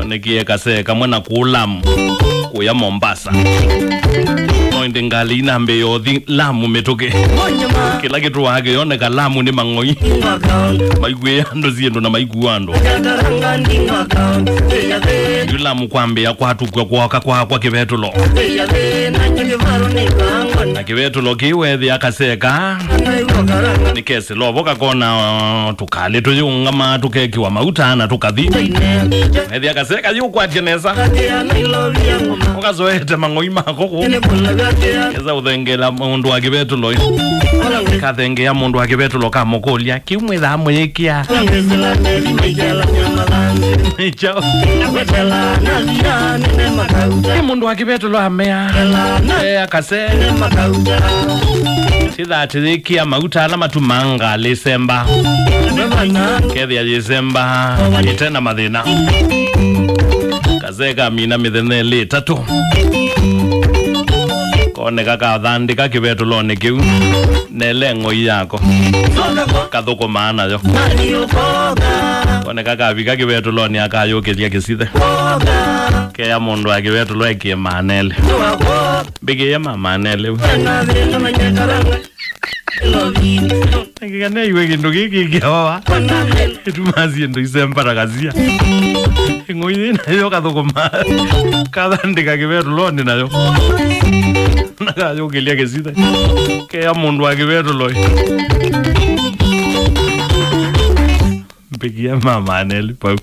Nikie kase kamwana kulam kuya Mombasa. Noinde ngali nambe yothi Lamu metoke. Kila kitu wake yone ka Lamu ni mangoi. Maigwe ando ziendo na maiguando. Lamu kwambe ya kwatu kwa kivetulo. Na kivetulo kiwethi akaseka. Nikese lovoka kona tukale tuyungama tukekiwa mauta na tukathi. Hethi akaseka yu kwa jeneza. Okazoete mangoi makoko. Eza uthengela mundu wa kivetulo. Kathengea mundu wa kivetulo ka mokolia kiumwe tha mwekia. Chao. Mundu wa kivetulo amea. Akase. Sida atikia mauta ala matumanga Desemba. Kethi ya Desemba itena mathina. Kazeka mina mithene li tatu. Kone kaka thandika kivetulo ni kiu nelengo yako kathoko maana yo kone kaka vika kivetulo ni akayokelia kisithe kea mundu wa kivetulo ekie manele bigi ya manele ngane iwe kindu giki kiawa tumazi ndo Desemba kazia ngoyi nayo kathoko maana kathandika kivetulo ni nayo nakayokelia kisithe kea mundu wa kivetulo Bigi ya mama aneli pau.